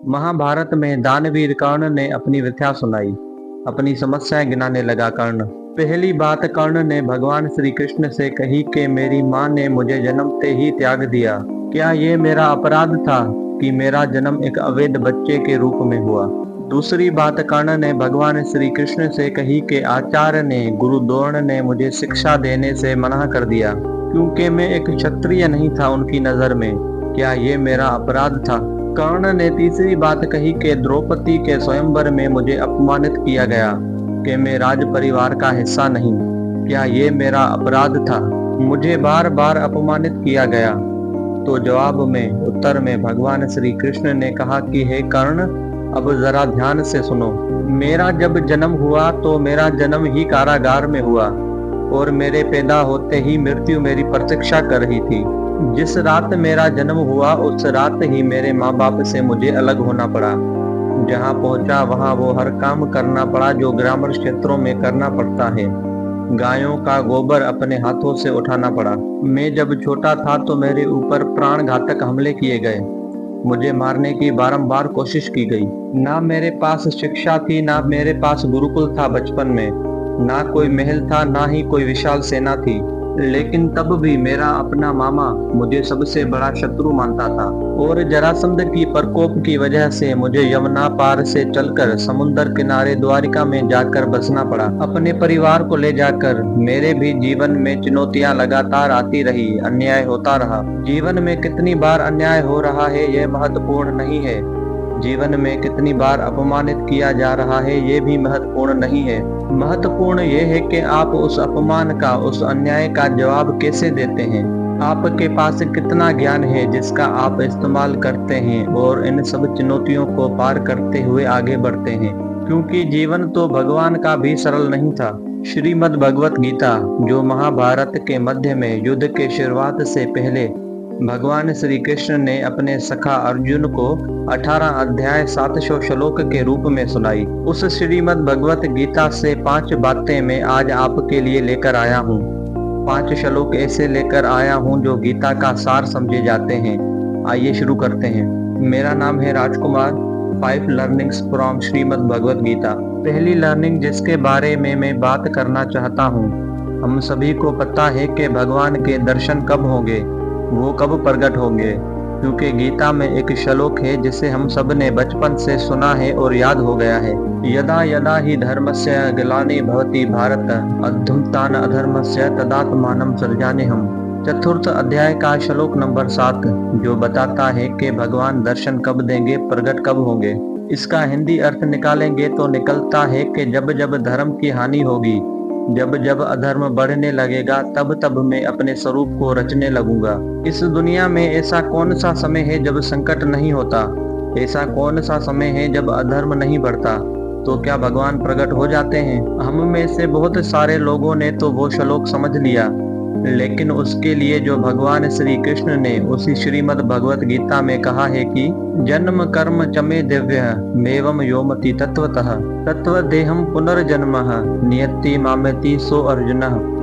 महाभारत में दानवीर कर्ण ने अपनी व्यथा सुनाई। अपनी समस्याएं गिनाने लगा कर्ण। पहली बात कर्ण ने भगवान श्री कृष्ण से कही कि मेरी माँ ने मुझे जन्मते ही त्याग दिया। क्या ये मेरा अपराध था कि मेरा जन्म एक अवैध बच्चे के रूप में हुआ। दूसरी बात कर्ण ने भगवान श्री कृष्ण से कही कि आचार्य ने, गुरु द्रोण ने मुझे शिक्षा देने से मना कर दिया क्योंकि मैं एक क्षत्रिय नहीं था उनकी नजर में। क्या ये मेरा अपराध था। कर्ण ने तीसरी बात कही कि द्रौपदी के स्वयंवर में मुझे अपमानित किया गया कि मैं राज परिवार का हिस्सा नहीं। क्या ये मेरा अपराध था। मुझे बार बार अपमानित किया गया। तो जवाब में, उत्तर में भगवान श्री कृष्ण ने कहा कि हे कर्ण, अब जरा ध्यान से सुनो। मेरा जब जन्म हुआ तो मेरा जन्म ही कारागार में हुआ और मेरे पैदा होते ही मृत्यु मेरी प्रतीक्षा कर रही थी। जिस रात मेरा जन्म हुआ उस रात ही मेरे माँ बाप से मुझे अलग होना पड़ा। जहाँ पहुँचा वहाँ वो हर काम करना पड़ा जो ग्रामीण क्षेत्रों में करना पड़ता है। गायों का गोबर अपने हाथों से उठाना पड़ा। मैं जब छोटा था तो मेरे ऊपर प्राण घातक हमले किए गए। मुझे मारने की बारंबार कोशिश की गई। ना मेरे पास शिक्षा थी, ना मेरे पास गुरुकुल था बचपन में, ना कोई महल था, ना ही कोई विशाल सेना थी। लेकिन तब भी मेरा अपना मामा मुझे सबसे बड़ा शत्रु मानता था और जरासंध की प्रकोप की वजह से मुझे यमुना पार से चलकर समुद्र किनारे द्वारिका में जाकर बसना पड़ा। अपने परिवार को ले जाकर मेरे भी जीवन में चुनौतियां लगातार आती रही, अन्याय होता रहा। जीवन में कितनी बार अन्याय हो रहा है यह महत्वपूर्ण नहीं है। जीवन में कितनी बार अपमानित किया जा रहा है ये भी महत्वपूर्ण नहीं है। महत्वपूर्ण ये है कि आप उस अपमान का, उस अन्याय का जवाब कैसे देते हैं। आपके पास कितना ज्ञान है जिसका आप इस्तेमाल करते हैं और इन सब चुनौतियों को पार करते हुए आगे बढ़ते हैं। क्योंकि जीवन तो भगवान का भी सरल नहीं था। श्रीमद् भगवत गीता, जो महाभारत के मध्य में युद्ध के शुरुआत से पहले भगवान श्री कृष्ण ने अपने सखा अर्जुन को 18 अध्याय 700 श्लोक के रूप में सुनाई। उस श्रीमद् भगवत गीता से 5 बातें मैं आज आपके लिए लेकर आया हूँ। 5 श्लोक ऐसे लेकर आया हूँ जो गीता का सार समझे जाते हैं। आइए शुरू करते हैं। मेरा नाम है राजकुमार। 5 लर्निंग्स फ्रॉम श्रीमद् भगवत गीता। पहली लर्निंग जिसके बारे में मैं बात करना चाहता हूँ, हम सभी को पता है कि भगवान के दर्शन कब होंगे, वो कब प्रकट होंगे। क्योंकि गीता में एक श्लोक है जिसे हम सब ने बचपन से सुना है और याद हो गया है। यदा यदा ही धर्मस्य ग्लानि भवति भारत अधुत्थान अधर्मस्य तदात्मानं सृजाम्यहम्। चतुर्थ अध्याय का श्लोक नंबर 7 जो बताता है कि भगवान दर्शन कब देंगे, प्रकट कब होंगे। इसका हिंदी अर्थ निकालेंगे तो निकलता है कि जब जब धर्म की हानि होगी, जब जब अधर्म बढ़ने लगेगा, तब तब मैं अपने स्वरूप को रचने लगूंगा। इस दुनिया में ऐसा कौन सा समय है जब संकट नहीं होता। ऐसा कौन सा समय है जब अधर्म नहीं बढ़ता। तो क्या भगवान प्रकट हो जाते हैं। हम में से बहुत सारे लोगों ने तो वो श्लोक समझ लिया, लेकिन उसके लिए जो भगवान श्री कृष्ण ने उसी श्रीमद् भगवत गीता में कहा है कि जन्म कर्म चमे दिव्य मेवम योमति तत्वतः तत्व देहम पुनर्जन्म नियति मामेति सो अर्जुन।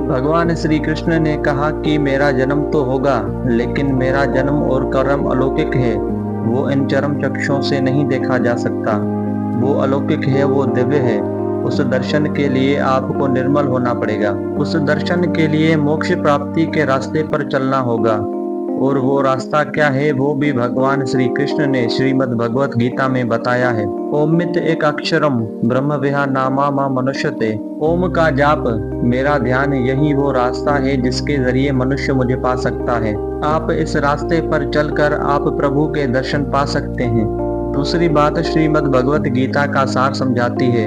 भगवान श्री कृष्ण ने कहा कि मेरा जन्म तो होगा, लेकिन मेरा जन्म और कर्म अलौकिक है। वो इन चरम चक्षुओं से नहीं देखा जा सकता। वो अलौकिक है, वो दिव्य है। उस दर्शन के लिए आपको निर्मल होना पड़ेगा। उस दर्शन के लिए मोक्ष प्राप्ति के रास्ते पर चलना होगा। और वो रास्ता क्या है वो भी भगवान श्री कृष्ण ने श्रीमद् भगवत गीता में बताया है। ओमित एक अक्षरम ब्रह्म विहा नामा मा मनुष्यते। ओम का जाप, मेरा ध्यान, यही वो रास्ता है जिसके जरिए मनुष्य मुझे पा सकता है। आप इस रास्ते पर चलकर आप प्रभु के दर्शन पा सकते हैं। दूसरी बात श्रीमद् भगवत गीता का सार समझाती है।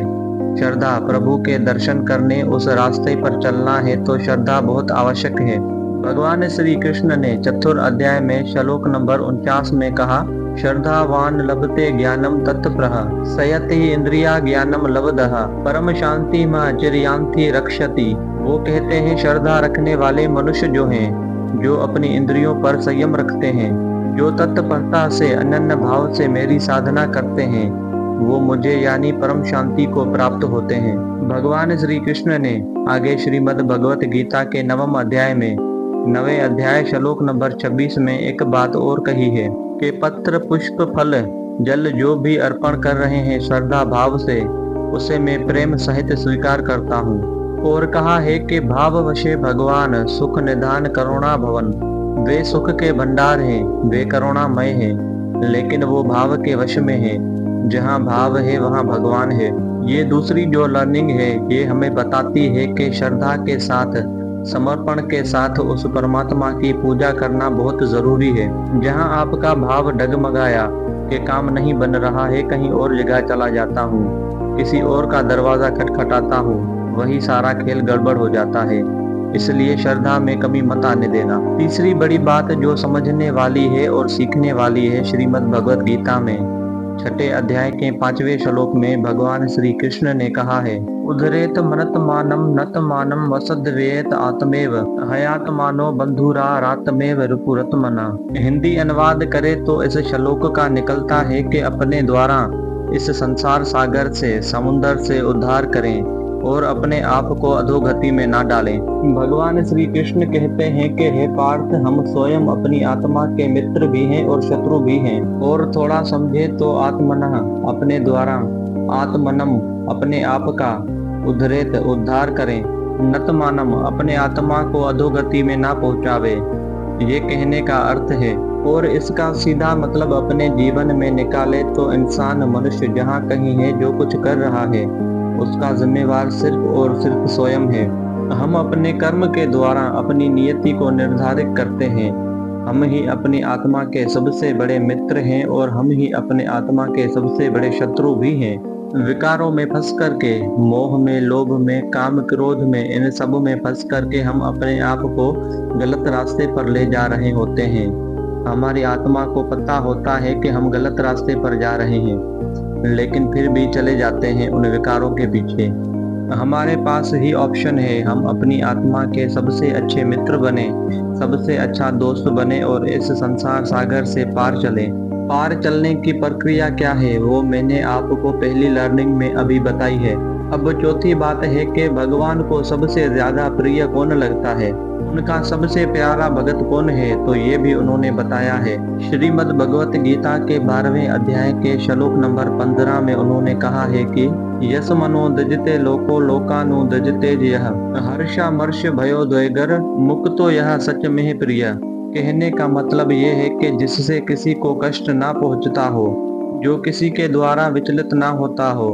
श्रद्धा, प्रभु के दर्शन करने, उस रास्ते पर चलना है तो श्रद्धा बहुत आवश्यक है। भगवान श्री कृष्ण ने चतुर्थ अध्याय में श्लोक नंबर 49 में कहा, श्रद्धावान लभते ज्ञानम तत्प्रह सयति इंद्रिया ज्ञानम लभदह परम शांति मा चिरयांति रक्षति। वो कहते हैं श्रद्धा रखने वाले मनुष्य जो हैं, जो अपनी इंद्रियों पर संयम रखते हैं, जो तत्परता से अनन्य भाव से मेरी साधना करते हैं, वो मुझे यानी परम शांति को प्राप्त होते हैं। भगवान श्री कृष्ण ने आगे श्रीमद् भगवत गीता के 9वें अध्याय में 9वें अध्याय श्लोक नंबर 26 में एक बात और कही है कि पत्र पुष्प फल जल जो भी अर्पण कर रहे हैं श्रद्धा भाव से, उसे मैं प्रेम सहित स्वीकार करता हूँ। और कहा है कि भाववशे भगवान सुख निधान करुणा भवन। वे सुख के भंडार हैं, वे करुणामय हैं, लेकिन वो भाव के वश में हैं। जहाँ भाव है वहाँ भगवान है। ये दूसरी जो लर्निंग है, ये हमें बताती है कि श्रद्धा के साथ, समर्पण के साथ उस परमात्मा की पूजा करना बहुत जरूरी है। जहाँ आपका भाव डगमगाया कि काम नहीं बन रहा है, कहीं और जगह चला जाता हूँ, किसी और का दरवाजा खटखटाता हूँ, वही सारा खेल गड़बड़ हो जाता है। इसलिए श्रद्धा में कमी मत आने देना। तीसरी बड़ी बात जो समझने वाली है और सीखने वाली है, श्रीमद् भगवत गीता में 6 अध्याय के 5वें श्लोक में भगवान श्री कृष्ण ने कहा है, उद्धरेत मनतमानम नतमानम वसद्वेत आत्मेव हयात्मानो बंधुरा रातमेव रिपुरतमना। हिंदी अनुवाद करे तो इस श्लोक का निकलता है कि अपने द्वारा इस संसार सागर से, समुद्र से उद्धार करें और अपने आप को अधोगति में ना डालें। भगवान श्री कृष्ण कहते हैं कि हे पार्थ, हम स्वयं अपनी आत्मा के मित्र भी हैं और शत्रु भी हैं। और थोड़ा समझे तो आत्मनः अपने द्वारा, आत्मनम अपने आप का, उद्धरेत उद्धार करें, नतमानम अपने आत्मा को अधोगति में ना पहुंचावे। ये कहने का अर्थ है। और इसका सीधा मतलब अपने जीवन में निकाले तो इंसान, मनुष्य जहाँ कहीं है, जो कुछ कर रहा है, उसका जिम्मेवार सिर्फ और सिर्फ स्वयं है। हम अपने कर्म के द्वारा अपनी नियति को निर्धारित करते हैं। हम ही अपनी आत्मा के सबसे बड़े मित्र हैं और हम ही अपने आत्मा के सबसे बड़े शत्रु भी हैं। विकारों में फंस करके, मोह में, लोभ में, काम क्रोध में, इन सब में फंस करके हम अपने आप को गलत रास्ते पर ले जा रहे होते हैं। हमारी आत्मा को पता होता है कि हम गलत रास्ते पर जा रहे हैं, लेकिन फिर भी चले जाते हैं उन विकारों के पीछे। हमारे पास ही ऑप्शन है, हम अपनी आत्मा के सबसे अच्छे मित्र बने, सबसे अच्छा दोस्त बने और इस संसार सागर से पार चले। पार चलने की प्रक्रिया क्या है, वो मैंने आपको पहली लर्निंग में अभी बताई है। अब चौथी बात है कि भगवान को सबसे ज्यादा प्रिय कौन लगता है, उनका सबसे प्यारा भगत कौन है, तो ये भी उन्होंने बताया है। श्रीमद् भगवत गीता के 12वें अध्याय के श्लोक नंबर 15 में उन्होंने कहा है कि यस मनो दजते लोको लोकानु दजते यह हर्षा मर्ष भयो द्वैगर मुक्तो यह सच में प्रिय। कहने का मतलब ये है कि जिससे किसी को कष्ट ना पहुंचता हो, जो किसी के द्वारा विचलित ना होता हो,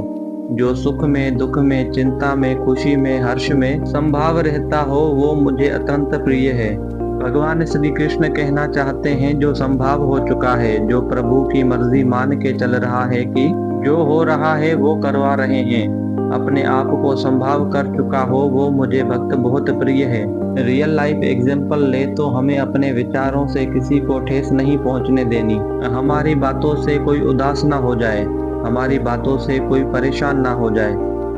जो सुख में, दुख में, चिंता में, खुशी में, हर्ष में संभाव रहता हो, वो मुझे अत्यंत प्रिय है। भगवान श्री कृष्ण कहना चाहते हैं, जो संभाव हो चुका है, जो प्रभु की मर्जी मान के चल रहा है कि जो हो रहा है वो करवा रहे हैं, अपने आप को संभाव कर चुका हो, वो मुझे भक्त बहुत प्रिय है। रियल लाइफ एग्जाम्पल ले तो हमें अपने विचारों से किसी को ठेस नहीं पहुंचने देनी। हमारी बातों से कोई उदास ना हो जाए, हमारी बातों से कोई परेशान ना हो जाए,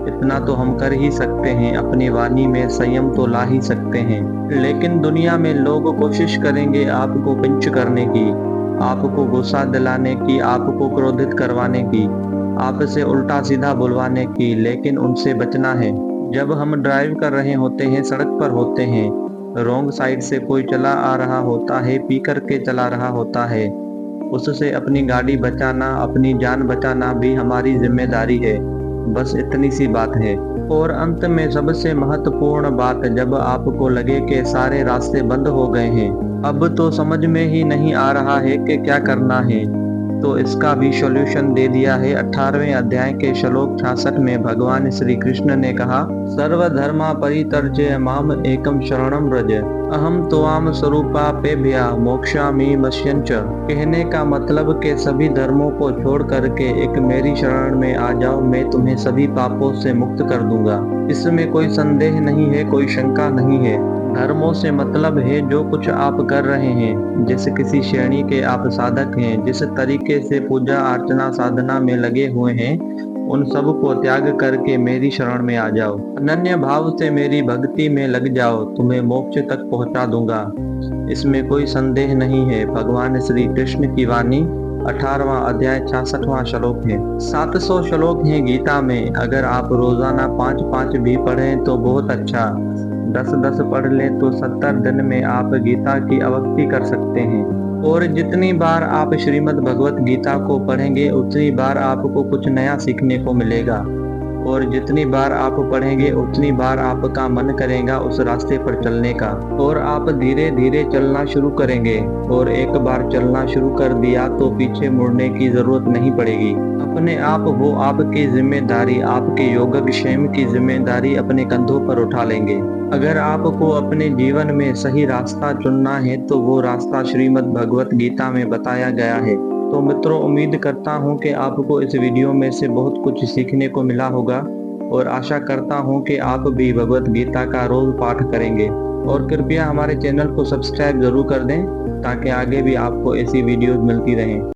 इतना तो हम कर ही सकते हैं। अपनी वाणी में संयम तो ला ही सकते हैं। लेकिन दुनिया में लोग कोशिश करेंगे आपको पिंच करने की, आपको गुस्सा दिलाने की, आपको क्रोधित करवाने की, आपसे उल्टा सीधा बुलवाने की, लेकिन उनसे बचना है। जब हम ड्राइव कर रहे होते हैं, सड़क पर होते हैं, रॉन्ग साइड से कोई चला आ रहा होता है, पी करके चला रहा होता है, उससे अपनी गाड़ी बचाना, अपनी जान बचाना भी हमारी जिम्मेदारी है। बस इतनी सी बात है। और अंत में सबसे महत्वपूर्ण बात, जब आपको लगे कि सारे रास्ते बंद हो गए हैं, अब तो समझ में ही नहीं आ रहा है कि क्या करना है, तो इसका भी सॉल्यूशन दे दिया है। 18वें अध्याय के श्लोक 66 में भगवान श्री कृष्ण ने कहा, सर्वधर्मा परित्यज्य माम एकम शरणम व्रज अहम त्वाम स्वरूपापेभ्या मोक्षामि मस्यञ्च। कहने का मतलब कि सभी धर्मों को छोड़ करके एक मेरी शरण में आ जाओ, मैं तुम्हें सभी पापों से मुक्त कर दूंगा। इसमें कोई संदेह नहीं है, कोई शंका नहीं है। धर्मों से मतलब है जो कुछ आप कर रहे हैं, जिस किसी श्रेणी के आप साधक हैं, जिस तरीके से पूजा अर्चना साधना में लगे हुए हैं, उन सब को त्याग करके मेरी शरण में आ जाओ, अनन्य भाव से मेरी भक्ति में लग जाओ, तुम्हें मोक्ष तक पहुंचा दूंगा। इसमें कोई संदेह नहीं है। भगवान श्री कृष्ण की वाणी 18वां अध्याय 66वां श्लोक है। 700 श्लोक हैं गीता में। अगर आप रोजाना 5-5 भी पढ़ें तो बहुत अच्छा, 10-10 पढ़ लें तो 70 दिन में आप गीता की अवक्ति कर सकते हैं। और जितनी बार आप श्रीमद् भगवत गीता को पढ़ेंगे उतनी बार आपको कुछ नया सीखने को मिलेगा। और जितनी बार आप पढ़ेंगे उतनी बार आपका मन करेगा उस रास्ते पर चलने का। और आप धीरे धीरे चलना शुरू करेंगे और एक बार चलना शुरू कर दिया तो पीछे मुड़ने की जरूरत नहीं पड़ेगी। अपने आप वो आपकी जिम्मेदारी, आपके योगक्षेम की जिम्मेदारी अपने कंधों पर उठा लेंगे। अगर आपको अपने जीवन में सही रास्ता चुनना है तो वो रास्ता श्रीमद् भगवत गीता में बताया गया है। तो मित्रों, उम्मीद करता हूं कि आपको इस वीडियो में से बहुत कुछ सीखने को मिला होगा और आशा करता हूं कि आप भी भगवत गीता का रोज पाठ करेंगे। और कृपया हमारे चैनल को सब्सक्राइब जरूर कर दें ताकि आगे भी आपको ऐसी वीडियोज मिलती रहें।